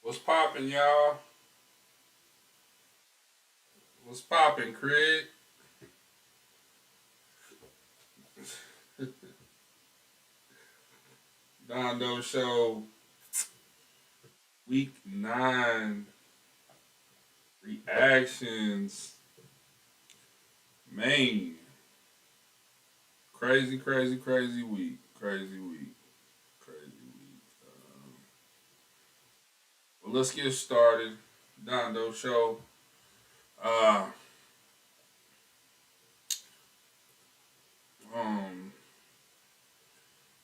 What's poppin', y'all? What's poppin', Craig? Dondo Show, week 9 reactions. Man, crazy, crazy, crazy week. Crazy week. Crazy week. Well, let's get started. Dondo Show. Uh, um,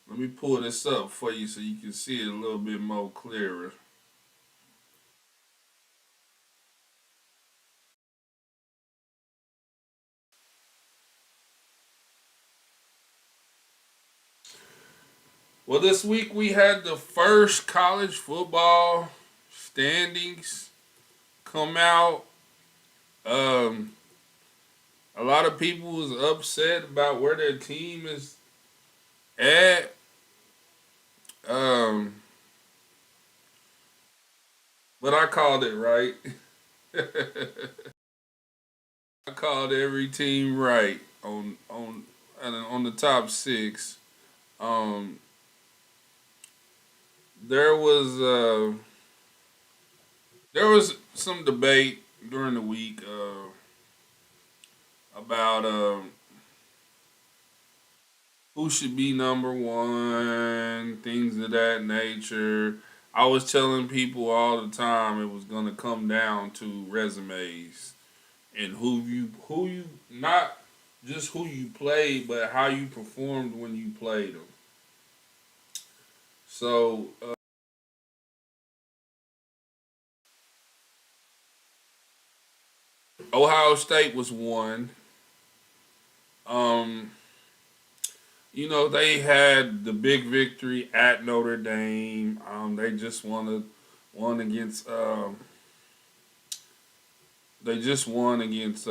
Let me pull this up for you so you can see it a little bit more clearer. Well, this week we had the first college football standings come out. Um, a lot of people was upset about where their team is at. Um, but I called it right. I called every team right on the top six. Um, there was there was some debate during the week about who should be number one, things of that nature. I was telling people all the time it was gonna come down to resumes and who you not just who you played, but how you performed when you played them. So Ohio State was one. Um, they had the big victory at Notre Dame. They just won against they just won against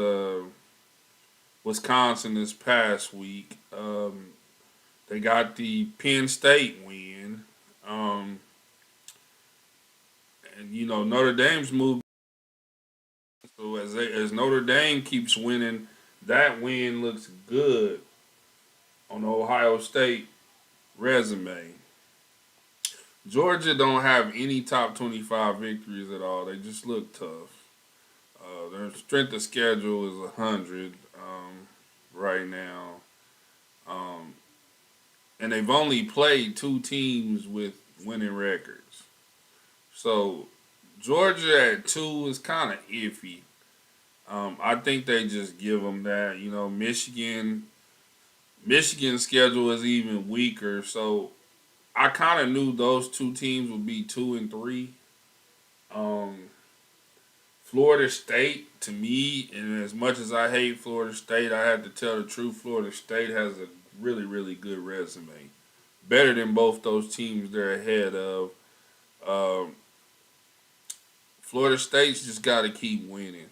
Wisconsin this past week. They got the Penn State win. Um, and Notre Dame's moved. So as Notre Dame keeps winning, that win looks good on the Ohio State resume. Georgia don't have any top 25 victories at all. They just look tough. Their strength of schedule is 100 right now. Um, and they've only played two teams with winning records. So Georgia at 2 is kind of iffy. I think they just give them that. Michigan's schedule is even weaker, so I kind of knew those two teams would be 2 and 3. Um, Florida State, to me, and as much as I hate Florida State, I have to tell the truth. Florida State has a really, really good resume, better than both those teams they're ahead of. Um, Florida State's just got to keep winning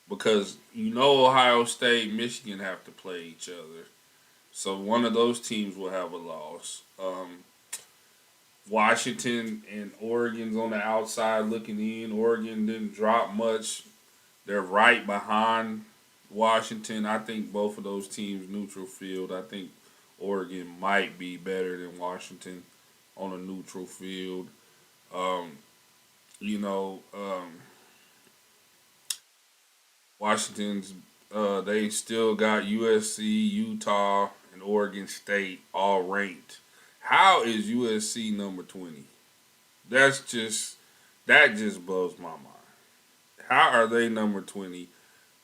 because Ohio State, Michigan have to play each other. So one of those teams will have a loss. Washington and Oregon's on the outside looking in. Oregon didn't drop much. They're right behind Washington. I think both of those teams neutral field. I think Oregon might be better than Washington on a neutral field. Um, you know, Washington's they still got USC, Utah, and Oregon State all ranked. How is USC number 20? That's just that just blows my mind. How are they number 20?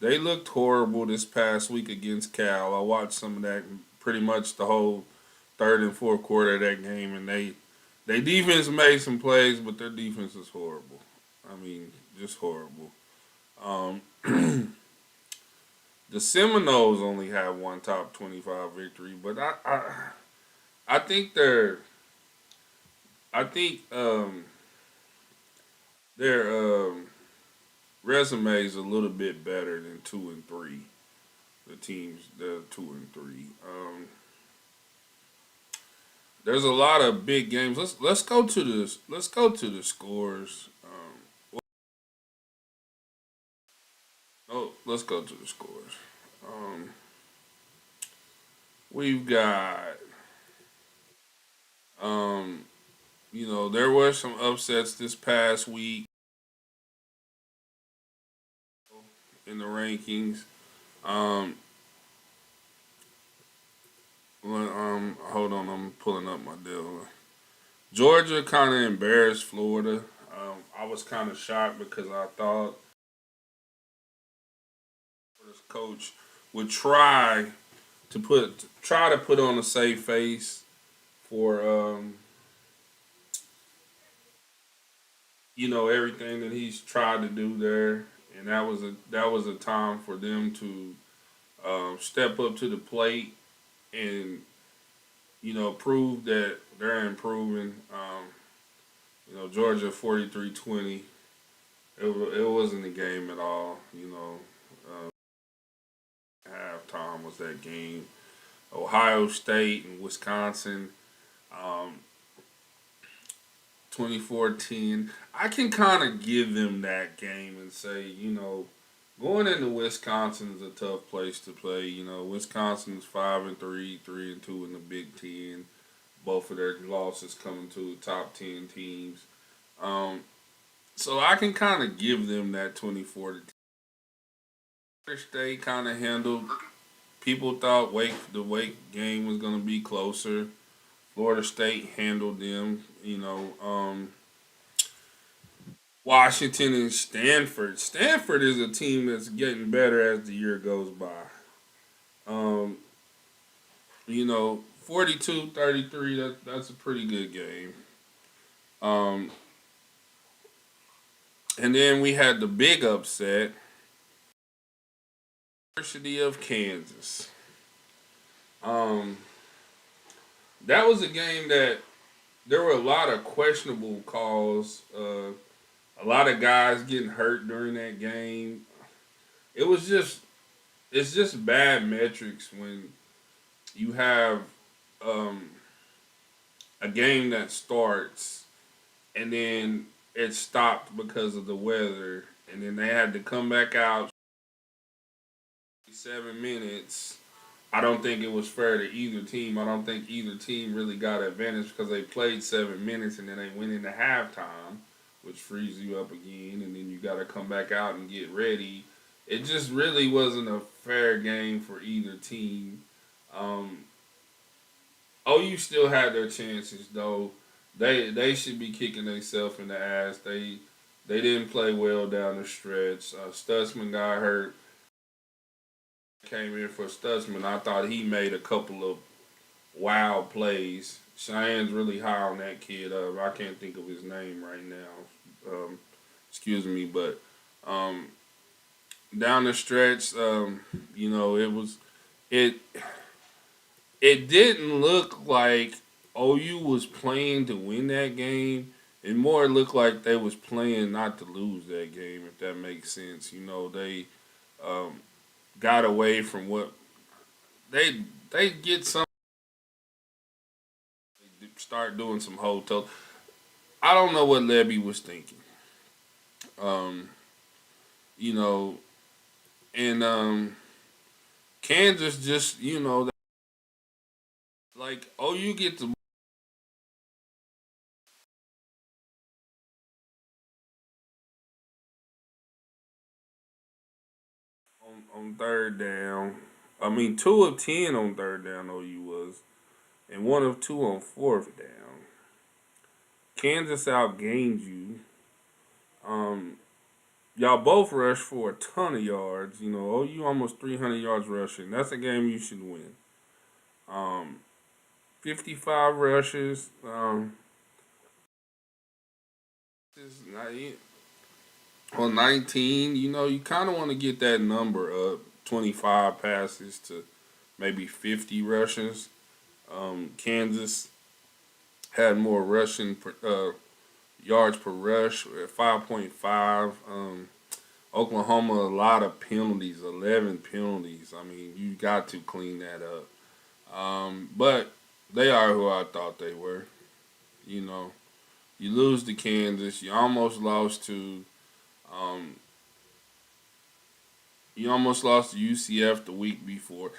They looked horrible this past week against Cal. I watched some of that, pretty much the whole third and fourth quarter of that game, and they defense made some plays, but their defense is horrible. I mean, just horrible. Um, the Seminoles only have one top 25 victory, but I think I think their resume is a little bit better than 2 and 3. The teams that are 2 and 3. There's a lot of big games. Let's go to this. Let's go to the scores. Let's go to the scores. Um, we've got um, there were some upsets this past week in the rankings. Um, hold on, I'm pulling up my deal. Georgia kind of embarrassed Florida. I was kind of shocked because I thought this coach would try to put on a safe face for everything that he's tried to do there, and that was a time for them to step up to the plate and prove that they're improving. Georgia 43-20. It wasn't a game at all. Halftime was that game. Ohio State and Wisconsin, um, 24-10. I can kind of give them that game and say, going into Wisconsin is a tough place to play. Wisconsin's 5-3, 3-2 in the Big Ten. Both of their losses coming to the top 10 teams. Um, so I can kind of give them that 24 to 10. State kind of handled. People thought the Wake game was going to be closer. Florida State handled them. Washington and Stanford. Stanford is a team that's getting better as the year goes by. Um, 42-33, that's a pretty good game. Um, and then we had the big upset. University of Kansas. Um, that was a game that there were a lot of questionable calls. A lot of guys getting hurt during that game. It was just it's just bad metrics when you have um, a game that starts and then it stopped because of the weather, and then they had to come back out 7 minutes. I don't think it was fair to either team. I don't think either team really got advantage because they played 7 minutes and then they went into halftime, which frees you up again, and then you got to come back out and get ready. It just really wasn't a fair game for either team. Um, OU still had their chances though. They should be kicking themselves in the ass. They didn't play well down the stretch. Stutzman got hurt. Came in for Stutzman. I thought he made a couple of wild plays. Cheyenne's really high on that kid. I can't think of his name right now. Excuse me, but um, down the stretch, it was it. It didn't look like OU was playing to win that game. It more looked like they was playing not to lose that game, if that makes sense. They um, got away from what they get some start doing some hotel. I don't know what Levy was thinking. Um, you know, and Kansas just like OU get the on third down. I mean, 2 of 10 on third down. OU was, and 1 of 2 on fourth down. Kansas outgained you. Um, y'all both rushed for a ton of yards. OU almost 300 yards rushing. That's a game you should win. 55 rushes. Is not on 19. You kind of want to get that number up. 25 passes to maybe 50 rushes. Kansas had more rushing yards per rush at 5.5. Oklahoma, a lot of penalties, 11 penalties. I mean, you got to clean that up. But they are who I thought they were. You know, you lose to Kansas. Um, you almost lost to UCF the week before.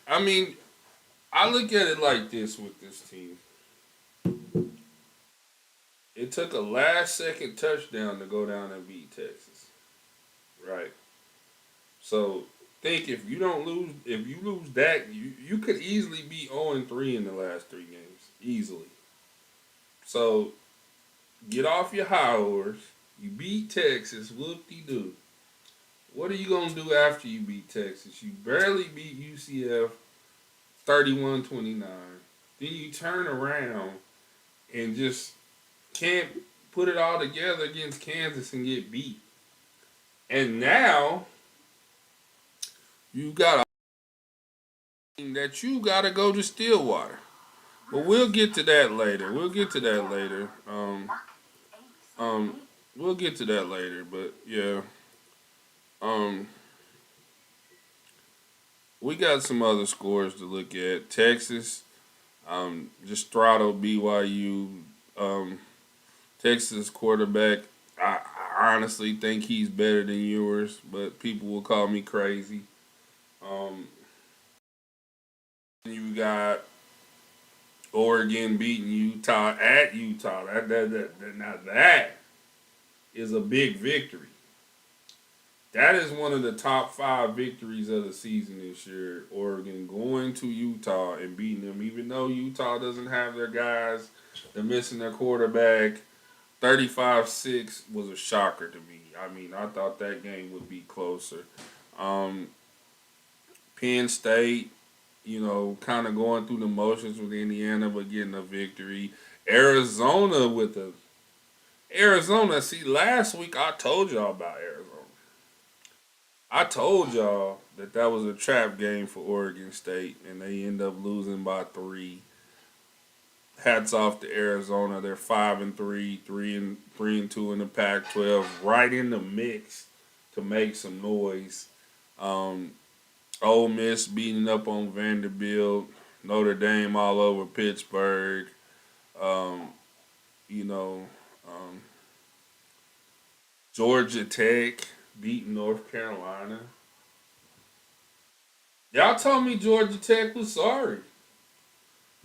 I mean, I look at it like this with this team. It took a last second touchdown to go down and beat Texas. Right. So think if you lose that, you could easily be 0-3 in the last 3 games. Easily. So get off your high horse. You beat Texas, whoop de doo. What are you gonna do after you beat Texas? You barely beat UCF 31-29. Then you turn around and just can't put it all together against Kansas and get beat. And now you got that you gotta go to Stillwater. But we'll get to that later. We'll get to that later. Um, we'll get to that later. But yeah, um, we got some other scores to look at. Texas, just throttled BYU. Texas quarterback. I honestly think he's better than yours, but people will call me crazy. Um, you got Oregon beating Utah at Utah. Now that is a big victory. That is one of the top 5 victories of the season this year. Oregon going to Utah and beating them, even though Utah doesn't have their guys, they're missing their quarterback. 35-6 was a shocker to me. I mean, I thought that game would be closer. Um, Penn State, kind of going through the motions with Indiana, but getting a victory. Arizona with a Arizona. See, last week I told y'all about Arizona. I told y'all that was a trap game for Oregon State, and they end up losing by 3. Hats off to Arizona. They're 5-3, 3-2 in the Pac-12, right in the mix to make some noise. Um, Ole Miss beating up on Vanderbilt, Notre Dame all over Pittsburgh. Um, you know, um, Georgia Tech beating North Carolina. Y'all told me Georgia Tech was sorry.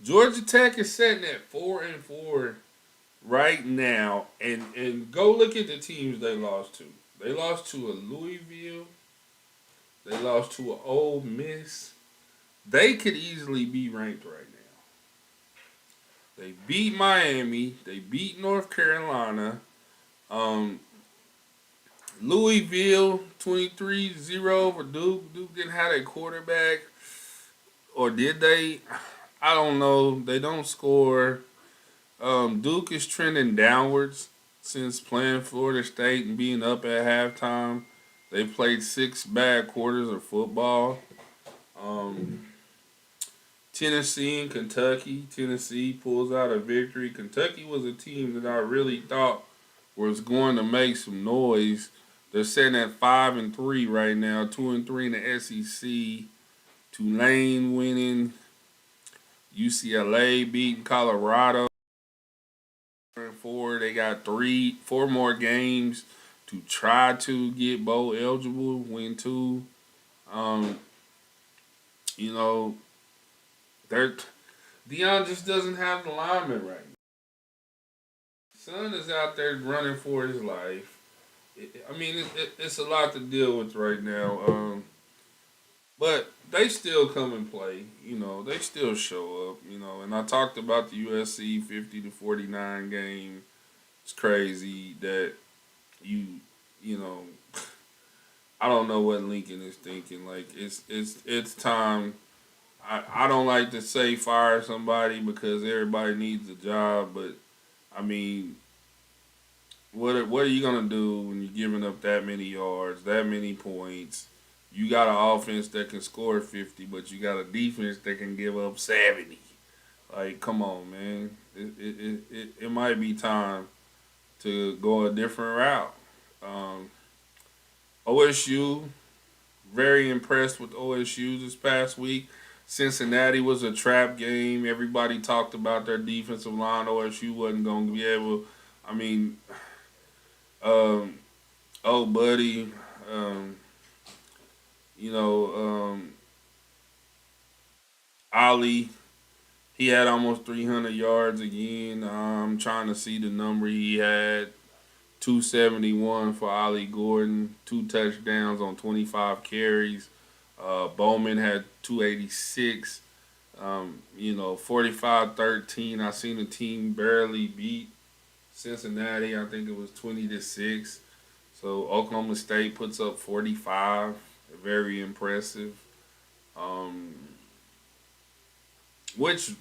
Georgia Tech is sitting at 4-4 right now, and go look at the teams they lost to. They lost to a Louisville. They lost to an Ole Miss. They could easily be ranked right now. They beat Miami. They beat North Carolina. Um, Louisville 23-0 over Duke. Duke didn't have a quarterback, or did they? I don't know. They don't score. Duke is trending downwards since playing Florida State and being up at halftime. They played six bad quarters of football. Um, Tennessee and Kentucky. Tennessee pulls out a victory. Kentucky was a team that I really thought was going to make some noise. They're sitting at 5-3 right now, 2-3 in the SEC. Tulane winning. UCLA beating Colorado. Four. They got four more games to try to get bowl eligible. Win two. Um, you know, they're Dion just doesn't have the lineman right now. Son is out there running for his life. I mean, it's a lot to deal with right now. But they still come and play. They still show up. And I talked about the USC 50-49 game. It's crazy that you you know I don't know what Lincoln is thinking. Like it's time. I don't like to say fire somebody because everybody needs a job, but I mean, what are you gonna do when you're giving up that many yards, that many points? You got an offense that can score 50, but you got a defense that can give up 70. Like, come on, man. It might be time to go a different route. Um, OSU, very impressed with OSU this past week. Cincinnati was a trap game. Everybody talked about their defensive line. OSU wasn't going to be able. I mean, um, oh, buddy, um, you know, Ali, he had almost 300 yards again. I'm trying to see the number he had. 271 for Ollie Gordon, two touchdowns on 25 carries. Bowman had 286. 45-13. I seen the team barely beat Cincinnati. I think it was 20-6. So Oklahoma State puts up 45. Very impressive. Um, which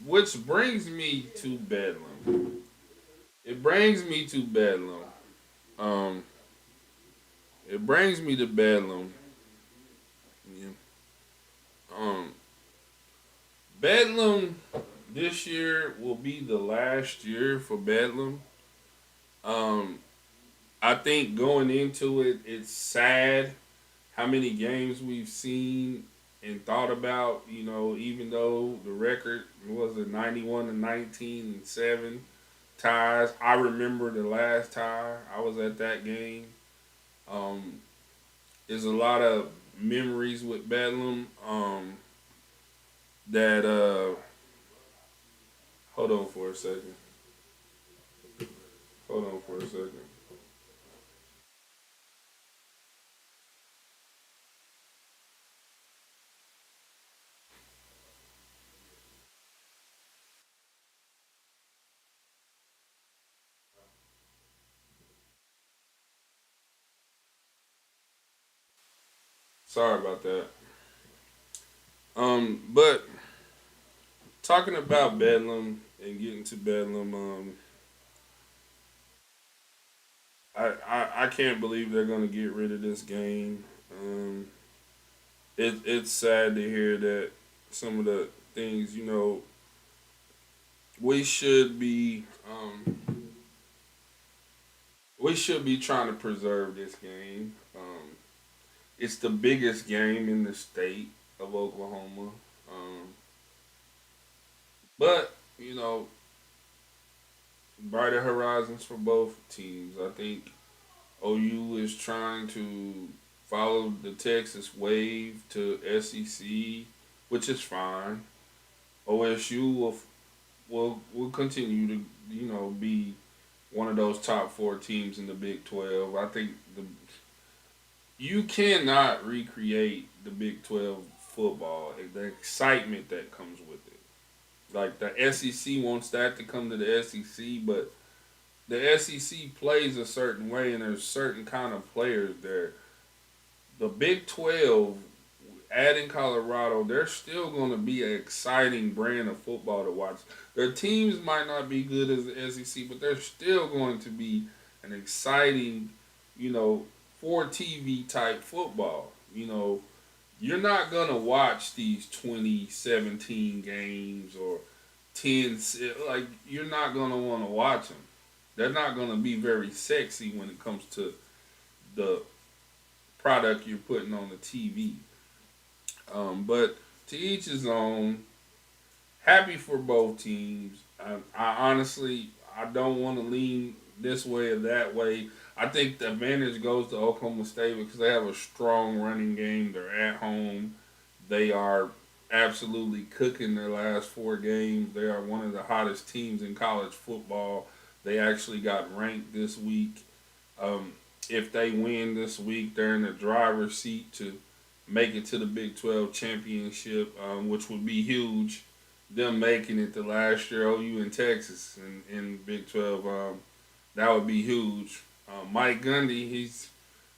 brings me to Bedlam. It brings me to Bedlam. Um, it brings me to Bedlam. Yeah. Um, Bedlam this year will be the last year for Bedlam. Um, I think going into it, it's sad how many games we've seen and thought about. Even though the record was a 91-19 and 7 ties, I remember the last tie. I was at that game. Um, there's a lot of memories with Bedlam. That hold on for a second. Hold on for a second. Sorry about that. But talking about Bedlam and getting to Bedlam, I can't believe they're gonna get rid of this game. It's sad to hear that some of the things we should be we should be trying to preserve this game. It's the biggest game in the state of Oklahoma. Um, but brighter horizons for both teams. I think OU is trying to follow the Texas wave to SEC, which is fine. OSU will continue to be one of those top four teams in the Big 12. I think you cannot recreate the Big 12 football, the excitement that comes with it. Like the SEC wants that to come to the SEC, but the SEC plays a certain way, and there's certain kind of players there. The Big 12, adding Colorado, they're still going to be an exciting brand of football to watch. Their teams might not be good as the SEC, but they're still going to be an exciting, you know, for TV type football. You're not going to watch these 2017 games or 10, like, you're not going to want to watch them. They're not going to be very sexy when it comes to the product you're putting on the TV. But to each his own. Happy for both teams. I honestly, I don't want to lean this way or that way. I think the advantage goes to Oklahoma State because they have a strong running game. They're at home. They are absolutely cooking their last four games. They are one of the hottest teams in college football. They actually got ranked this week. Um, if they win this week, they're in the driver's seat to make it to the Big 12 championship, which would be huge. Them making it the last year OU in Texas in Big 12, that would be huge. Mike Gundy,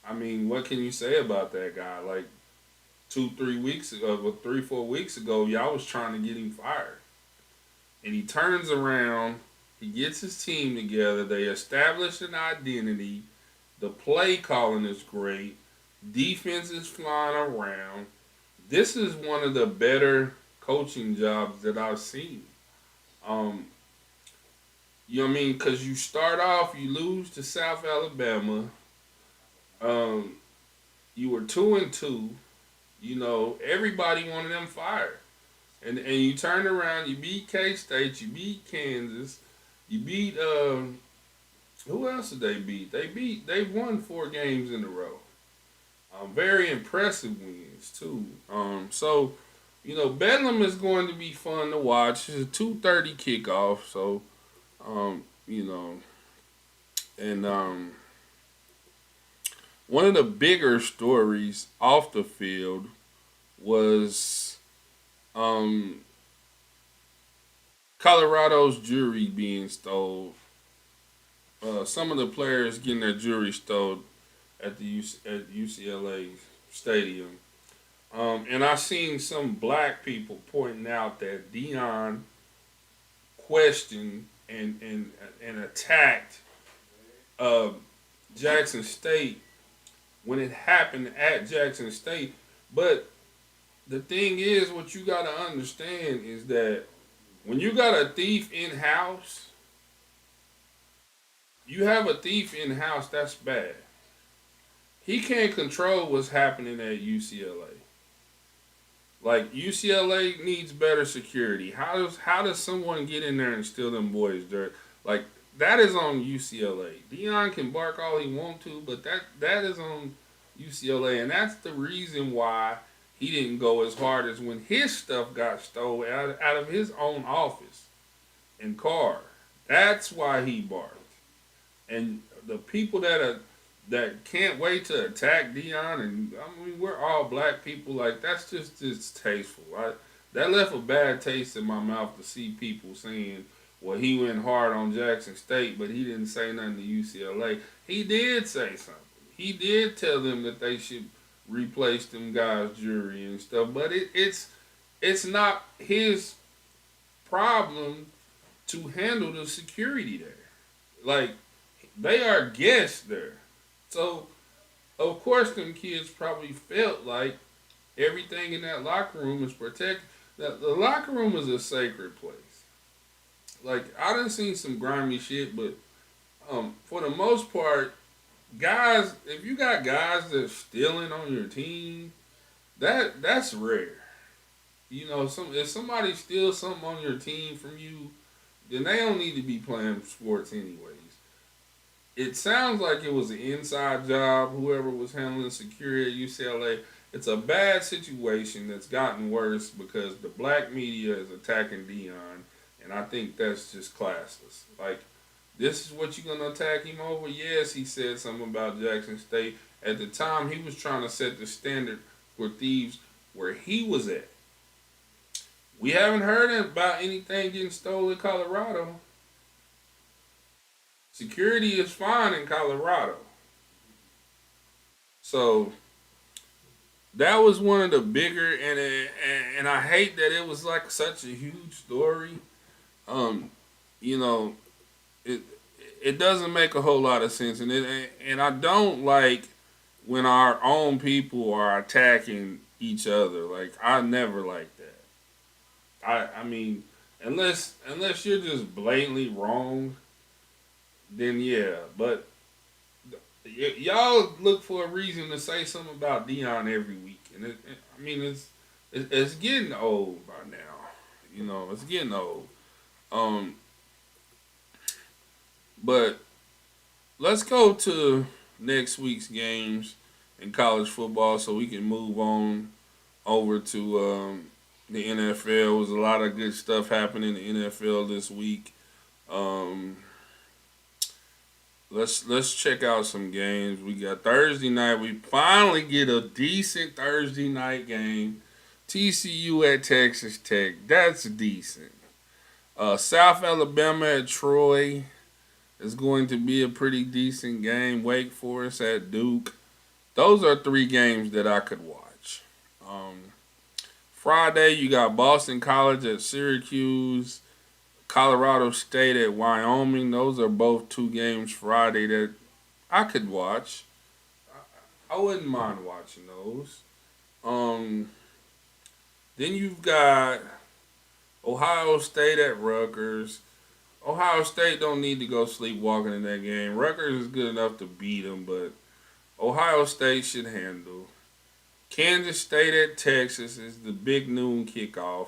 I mean, what can you say about that guy? Like 2, 3 weeks ago, or 3, 4 weeks ago, y'all was trying to get him fired. And he turns around, he gets his team together, they establish an identity, the play calling is great, defense is flying around. This is one of the better coaching jobs that I've seen. Um, you know what I mean? Because you start off, you lose to South Alabama. Um, you were 2-2. Everybody wanted them fired. And you turned around, you beat K State, you beat Kansas, you beat who else did they beat? They won 4 games in a row. Very impressive wins too. Bedlam is going to be fun to watch. It's a 2:30 kickoff, so um, you know, and one of the bigger stories off the field was um, Colorado's jewelry being stole. Some of the players getting their jewelry stole at at UCLA Stadium. And I seen some black people pointing out that Dion questioned and attacked uh, Jackson State when it happened at Jackson State. But the thing is, what you got to understand is that when you got a thief in house, you have a thief in house. That's bad. He can't control what's happening at UCLA. Like UCLA needs better security. How does someone get in there and steal them boys' dirt? Like that is on UCLA. Dion can bark all he want to, but that is on UCLA, and that's the reason why he didn't go as hard as when his stuff got stolen out of his own office and car. That's why he barked. And the people that can't wait to attack Dion, and I mean we're all black people. Like that's just distasteful. That left a bad taste in my mouth to see people saying, "Well, he went hard on Jackson State, but he didn't say nothing to UCLA." He did say something. He did tell them that they should replace them guys' jury and stuff. But it's not his problem to handle the security there. Like they are guests there. So, of course, them kids probably felt like everything in that locker room is protected. The locker room is a sacred place. Like, I done seen some grimy shit, but for the most part, guys, if you got guys that's stealing on your team, that's rare. If somebody steals something on your team from you, then they don't need to be playing sports anyways. It sounds like it was an inside job, whoever was handling security at UCLA. It's a bad situation that's gotten worse because the black media is attacking Dion, and I think that's just classless. Like, this is what you're going to attack him over? Yes, he said something about Jackson State. At the time, he was trying to set the standard for thieves where he was at. We haven't heard about anything getting stolen in Colorado. Security is fine in Colorado. So that was one of the bigger, and I hate that it was like such a huge story. Um, you know, it it doesn't make a whole lot of sense, and I don't like when our own people are attacking each other. Like I never like that. I mean, unless you're just blatantly wrong, then yeah. But y'all look for a reason to say something about Dion every week, and I mean it's getting old by now. You know, it's getting old. Um, but let's go to next week's games in college football, so we can move on over to the NFL. Was a lot of good stuff happening in the NFL this week. Um, let's check out some games. We got Thursday night. We finally get a decent Thursday night game. TCU at Texas Tech. That's decent. South Alabama at Troy is going to be a pretty decent game. Wake Forest at Duke. Those are three games that I could watch. Um, Friday, you got Boston College at Syracuse, Colorado State at Wyoming. Those are both two games Friday that I could watch. I wouldn't mind watching those. Um, then you've got Ohio State at Rutgers. Ohio State don't need to go sleepwalking in that game. Rutgers is good enough to beat them, but Ohio State should handle. Kansas State at Texas is the big noon kickoff.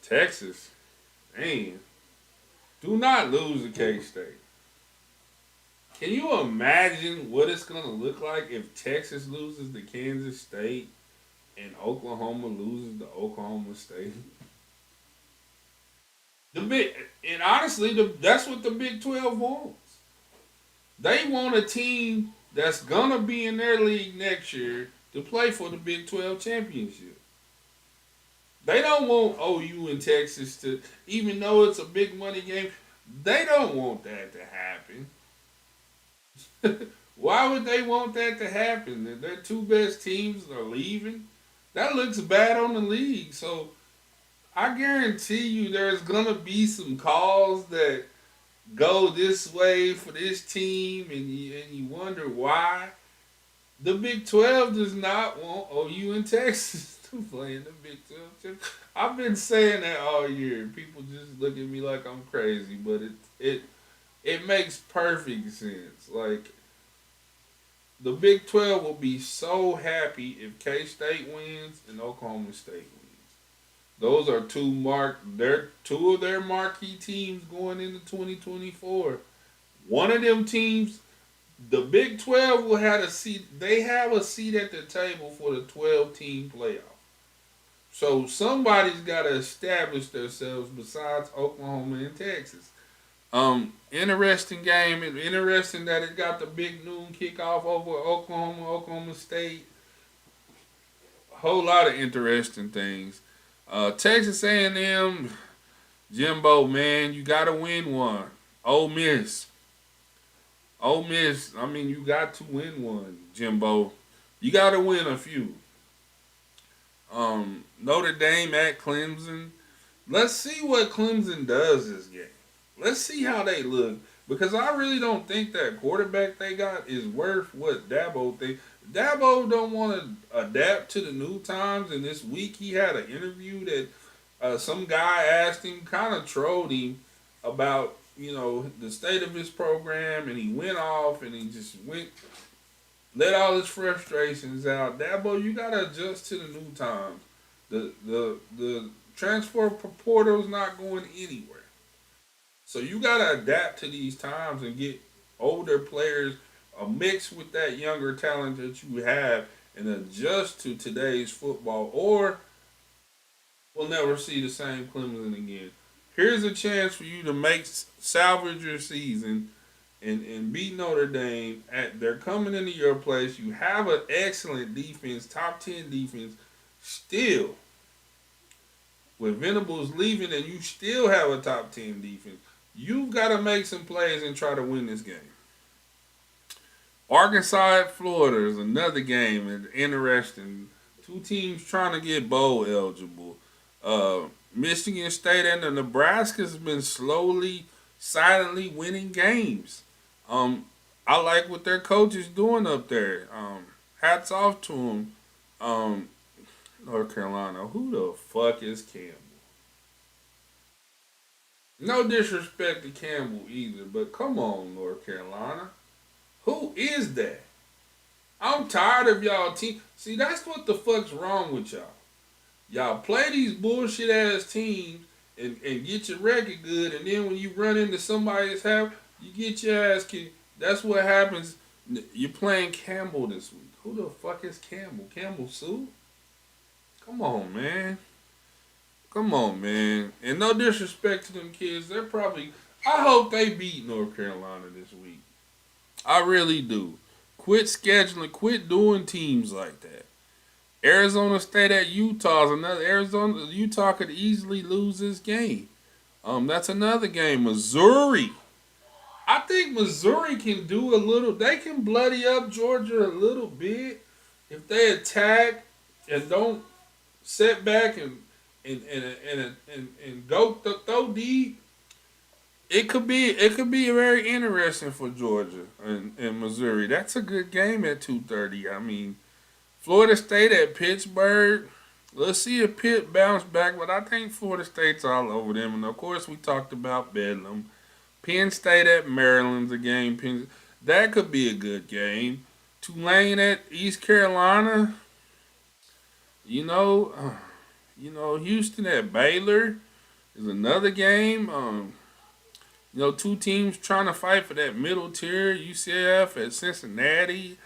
Texas, man, do not lose to K State. Can you imagine what it's gonna look like if Texas loses to Kansas State and Oklahoma loses to Oklahoma State? The big and honestly, that's what the Big 12 wants. They want a team that's gonna be in their league next year to play for the Big 12 championship. They don't want OU and Texas to, even though it's a big money game, they don't want that to happen. Why would they want that to happen? That their two best teams are leaving? That looks bad on the league. So I guarantee you there's gonna be some calls that go this way for this team, and you wonder why. The Big 12 does not want OU and Texas to play in the Big 12. I've been saying that all year. People just look at me like I'm crazy, but it makes perfect sense. Like the Big 12 will be so happy if K State wins and Oklahoma State wins. Those are two of their marquee teams going into 2024. One of them teams, the Big 12 will have a seat. They have a seat at the table for the 12-team playoff. So somebody's got to establish themselves besides Oklahoma and Texas. Interesting game. Interesting that it got the big noon kickoff over Oklahoma State. A whole lot of interesting things. Texas A&M, Jimbo, man, you got to win one. Ole Miss. Ole Miss, I mean, you got to win one, Jimbo. You got to win a few. Notre Dame at Clemson. Let's see what Clemson does this game. Let's see how they look. Because I really don't think that quarterback they got is worth what Dabo thinks. Dabo don't want to adapt to the new times. And this week he had an interview that some guy asked him, kind of trolled him about, the state of his program. And he went off and he just let all his frustrations out. Dabo, you got to adjust to the new times. The transfer portal's not going anywhere. So you gotta adapt to these times and get older players mix with that younger talent that you have and adjust to today's football, or we'll never see the same Clemson again. Here's a chance for you to salvage your season and beat Notre Dame. They're coming into your place. You have an excellent defense, top 10 defense. Still, with Venables leaving, and you still have a top 10 defense. You've got to make some plays and try to win this game. Arkansas at Florida is another game. It's interesting. Two teams trying to get bowl eligible. Michigan State and the Nebraska's been slowly, silently winning games. Um, I like what their coach is doing up there. Hats off to him. Um, North Carolina. Who the fuck is Campbell? No disrespect to Campbell either, but come on, North Carolina. Who is that? I'm tired of y'all team. See, that's what the fuck's wrong with y'all. Y'all play these bullshit ass teams and get your record good, and then when you run into somebody's house, you get your ass kicked. That's what happens. You're playing Campbell this week. Who the fuck is Campbell? Campbell Sue? Come on, man. Come on, man. And no disrespect to them kids. They're probably. I hope they beat North Carolina this week. I really do. Quit scheduling. Quit doing teams like that. Arizona State at Utah is another. Utah could easily lose this game. That's another game. Missouri. I think Missouri can do a little. They can bloody up Georgia a little bit if they attack and don't set back and go throw deep. It could be very interesting for Georgia and Missouri. That's a good game at 2:30. I mean, Florida State at Pittsburgh. Let's see if Pitt bounce back, but I think Florida State's all over them. And of course, we talked about Bedlam. Penn State at Maryland's a game. That could be a good game. Tulane at East Carolina. You know, Houston at Baylor is another game. Two teams trying to fight for that middle tier. UCF at Cincinnati.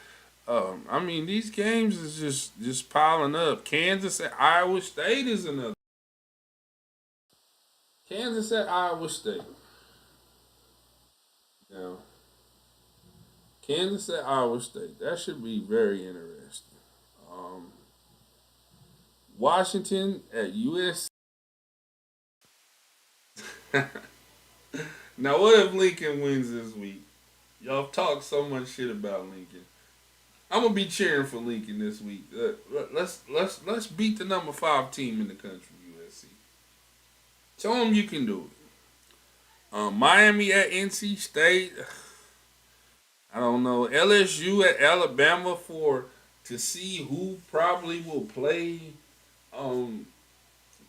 I mean, these games is just piling up. Kansas at Iowa State is another. Kansas at Iowa State. Now, Kansas at Iowa State. That should be very interesting. Um, Washington at USC. Now, what if Lincoln wins this week? Y'all talk so much shit about Lincoln. I'm gonna be cheering for Lincoln this week. Let's beat the number 5 team in the country, USC. Show them you can do it. Miami at NC State. I don't know. LSU at Alabama for to see who probably will play um,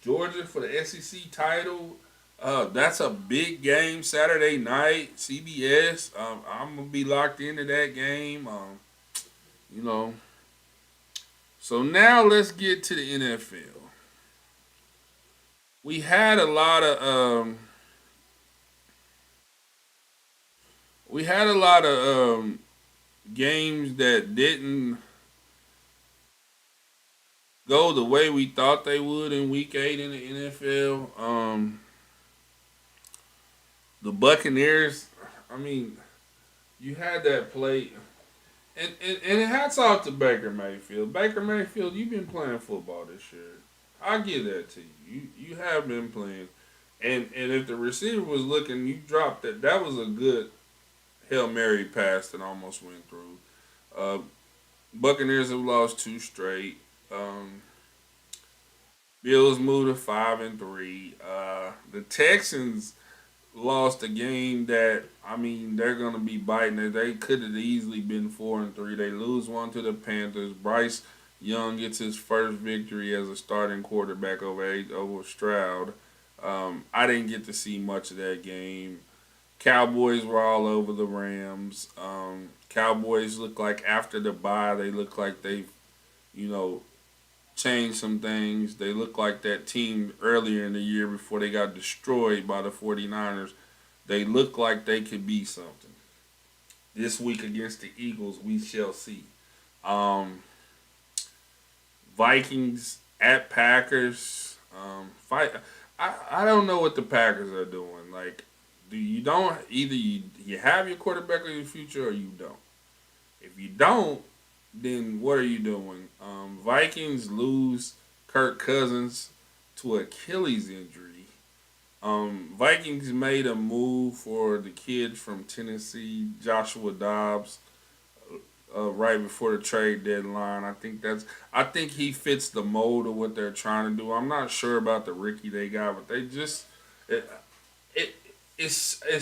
Georgia for the SEC title. That's a big game Saturday night, CBS. I'm gonna be locked into that game. You know. So now let's get to the NFL. We had a lot of games that didn't go the way we thought they would in Week 8 in the NFL. The Buccaneers. I mean, you had that play. And hats off to Baker Mayfield. Baker Mayfield, you've been playing football this year. I give that to you. You have been playing. And if the receiver was looking, you dropped that. That was a good Hail Mary pass that almost went through. Uh, Buccaneers have lost 2 straight. Bills moved to 5-3. The Texans lost a game that I mean they're gonna be biting it. They could have easily been 4-3. They lose one to the Panthers. Bryce Young gets his first victory as a starting quarterback over Stroud. I didn't get to see much of that game. Cowboys were all over the Rams. Cowboys look like after the bye, they look like they've, you know, changed some things. They look like that team earlier in the year before they got destroyed by the 49ers. They look like they could be something. This week against the Eagles, we shall see. Um, Vikings at Packers. Fight. I don't know what the Packers are doing. Like, you have your quarterback of your future or you don't. If you don't, then what are you doing? Vikings lose Kirk Cousins to Achilles injury. Vikings made a move for the kid from Tennessee, Joshua Dobbs, right before the trade deadline. I think he fits the mold of what they're trying to do. I'm not sure about the Ricky they got, but they just it, it it's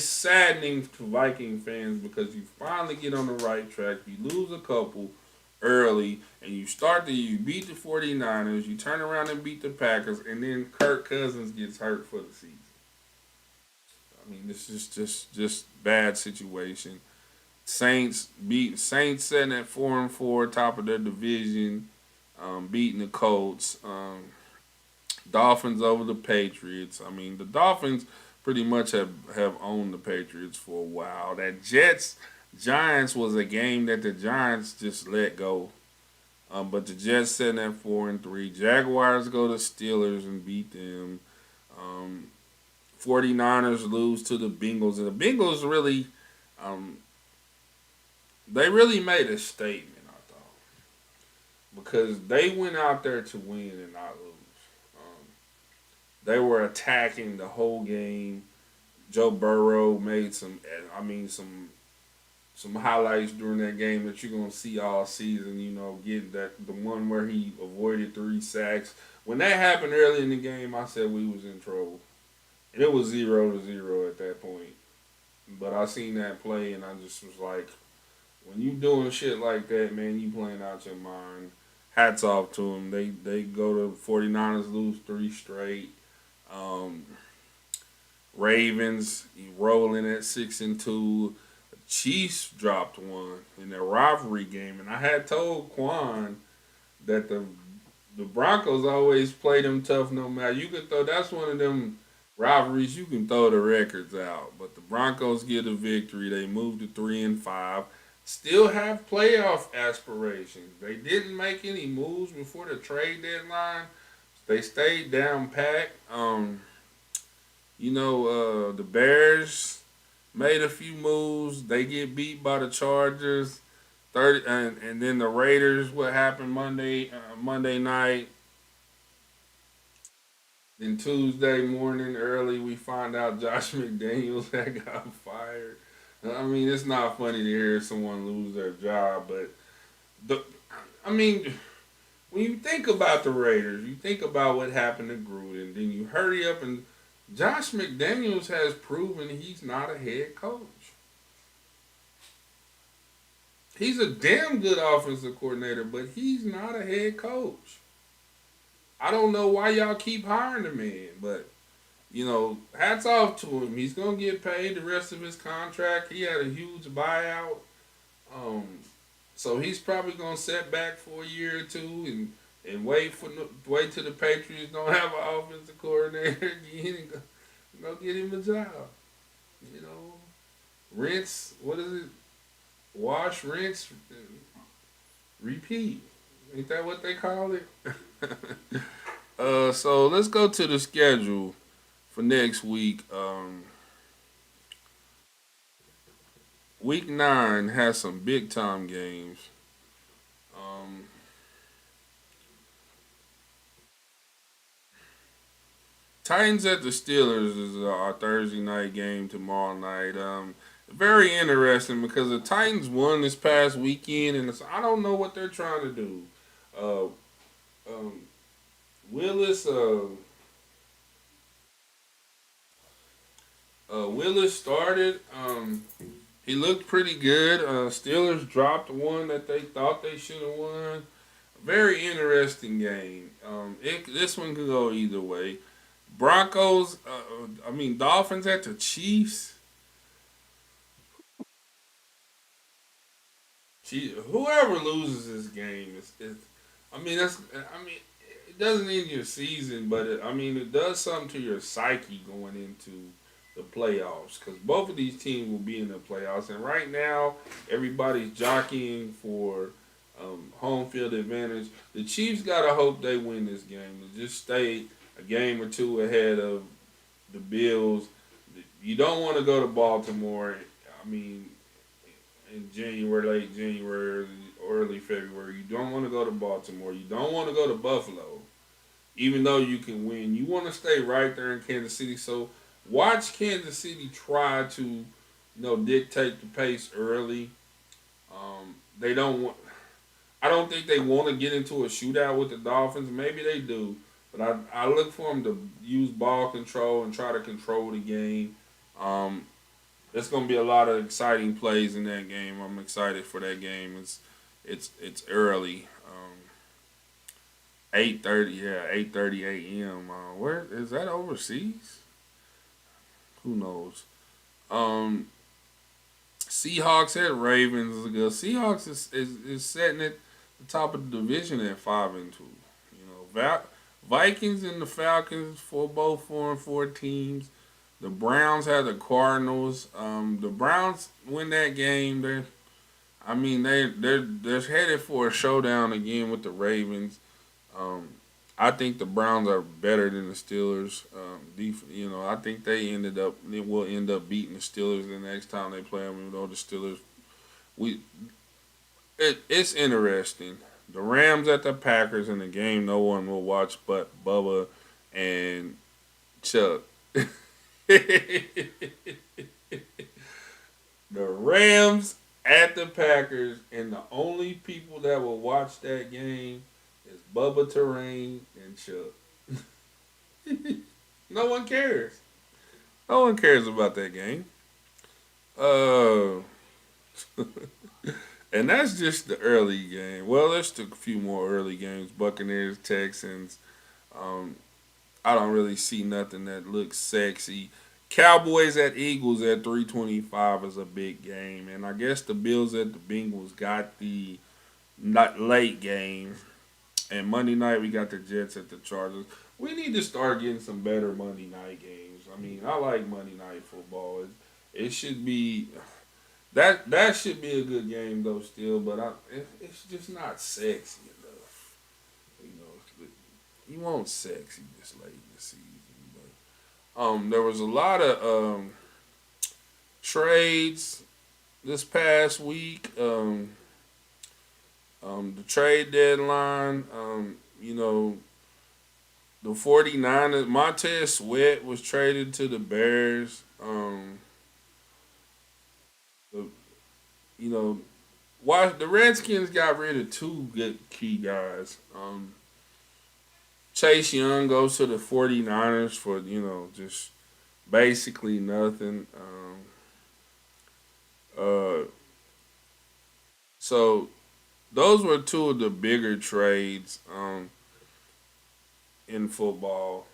saddening to Viking fans because you finally get on the right track. You lose a couple early and you beat the 49ers, you turn around and beat the Packers, and then Kirk Cousins gets hurt for the season. I mean, this is just bad situation. Saints sitting at 4-4, top of their division, beating the Colts. Dolphins over the Patriots. I mean, the Dolphins pretty much have owned the Patriots for a while. That Jets Giants was a game that the Giants just let go. But the Jets sitting at 4-3. Jaguars go to Steelers and beat them. Um, 49ers lose to the Bengals, and the Bengals really, um, they really made a statement. I thought because they went out there to win and not lose. They were attacking the whole game. Joe Burrow made some highlights during that game that you're gonna see all season. You know, getting that the one where he avoided 3 sacks. When that happened early in the game, I said we was in trouble, and it was 0-0 at that point. But I seen that play, and I just was like, when you doing shit like that, man, you playing out your mind. Hats off to them. They go to 49ers, lose 3 straight. Um, Ravens rolling at 6-2. Chiefs dropped one in their rivalry game, and I had told Quan that the Broncos always play them tough no matter. You can throw that's one of them rivalries you can throw the records out, but the Broncos get a victory. They move to 3-5. Still have playoff aspirations. They didn't make any moves before the trade deadline. They stayed down pat. The Bears made a few moves. They get beat by the Chargers. 30 and then the Raiders. What happened Monday night? Then Tuesday morning early, we find out Josh McDaniels had got fired. I mean, it's not funny to hear someone lose their job, but the, I mean, when you think about the Raiders, you think about what happened to Gruden, then you hurry up and Josh McDaniels has proven he's not a head coach. He's a damn good offensive coordinator, but he's not a head coach. I don't know why y'all keep hiring the man, but hats off to him. He's gonna get paid the rest of his contract. He had a huge buyout, um, so he's probably gonna set back for a year or two and wait till the Patriots don't have an offensive coordinator again and go get him a job. You know, rinse. What is it? Wash, rinse, repeat. Ain't that what they call it? So let's go to the schedule for next week. Week 9 has some big time games. Um, Titans at the Steelers is our Thursday night game tomorrow night. Very interesting because the Titans won this past weekend, and I don't know what they're trying to do. Uh, um, Willis, Willis started. He looked pretty good. Steelers dropped one that they thought they should have won. Very interesting game. This one could go either way. Dolphins at the Chiefs. Whoever loses this game is it doesn't end your season, but it does something to your psyche going into the playoffs because both of these teams will be in the playoffs, and right now everybody's jockeying for home field advantage. The Chiefs gotta hope they win this game to just stay a game or two ahead of the Bills. You don't want to go to Baltimore. I mean, in January, late January, early February. You don't want to go to Baltimore. You don't want to go to Buffalo, even though you can win. You want to stay right there in Kansas City. So watch Kansas City try to, dictate the pace early. They don't want. I don't think they want to get into a shootout with the Dolphins. Maybe they do, but I look for them to use ball control and try to control the game. Um, there's going to be a lot of exciting plays in that game. I'm excited for that game. It's early. 8:30, yeah, 8:30 a.m. Where is that overseas? Who knows? Um, Seahawks at Ravens is good. Seahawks is sitting at the top of the division at 5-2. Vikings and the Falcons for both 4-4 teams. The Browns have the Cardinals. The Browns win that game. They're headed for a showdown again with the Ravens. Um, I think the Browns are better than the Steelers. I think they will end up beating the Steelers the next time they play them. Even though the Steelers, we it's interesting. The Rams at the Packers in the game no one will watch but Bubba and Chuck. The Rams at the Packers, and the only people that will watch that game is Bubba Terrain and Chuck. No one cares. No one cares about that game. Uh, and that's just the early game. Well, there's a few more early games. Buccaneers, Texans. Um, I don't really see nothing that looks sexy. Cowboys at Eagles at 325 is a big game, and I guess the Bills at the Bengals got the not late game. And Monday night we got the Jets at the Chargers. We need to start getting some better Monday night games. I mean, I like Monday night football. It should be that should be a good game though still, but it's just not sexy enough. You know, you want sexy this late in the season, but there was a lot of trades this past week. The trade deadline. The 49ers, Montez Sweat was traded to the Bears. The, you know, why the Redskins got rid of two good key guys. Chase Young goes to the 49ers for, just basically nothing. Uh, so those were two of the bigger trades in football.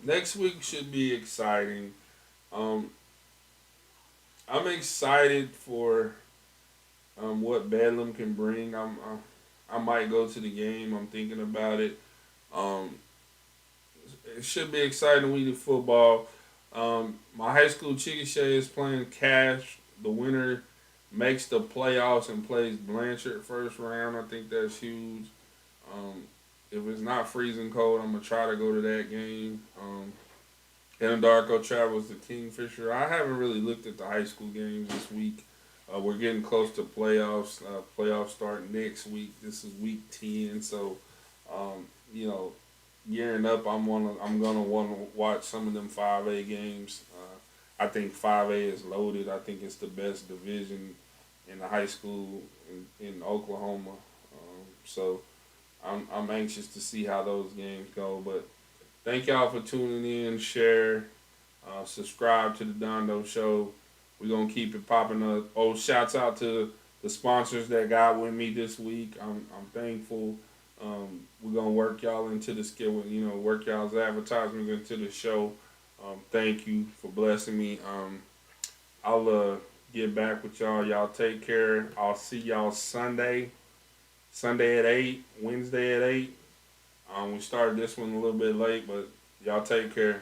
Next week should be exciting. Um, I'm excited for what Bedlam can bring. I might go to the game. I'm thinking about it. Um, it should be exciting week of football. My high school Chickasha is playing cash. The winner makes the playoffs and plays Blanchard first round. I think that's huge. Um, if it's not freezing cold, I'm gonna try to go to that game. Anadarko travels to Kingfisher. I haven't really looked at the high school games this week. We're getting close to playoffs. Playoffs start next week. This is week 10, so um, you know, gearing up. I'm gonna want to watch some of them 5A games. I think 5A is loaded. I think it's the best division in the high school in Oklahoma. So I'm anxious to see how those games go. But thank y'all for tuning in. Share, subscribe to the Dondo Show. We're gonna keep it popping up. Oh, shouts out to the sponsors that got with me this week. I'm thankful. We're gonna work y'all into the skill. Work y'all's advertisements into the show. Thank you for blessing me. I'll get back with y'all. Y'all take care. I'll see y'all Sunday. Sunday at 8. Wednesday at 8. We started this one a little bit late, but y'all take care.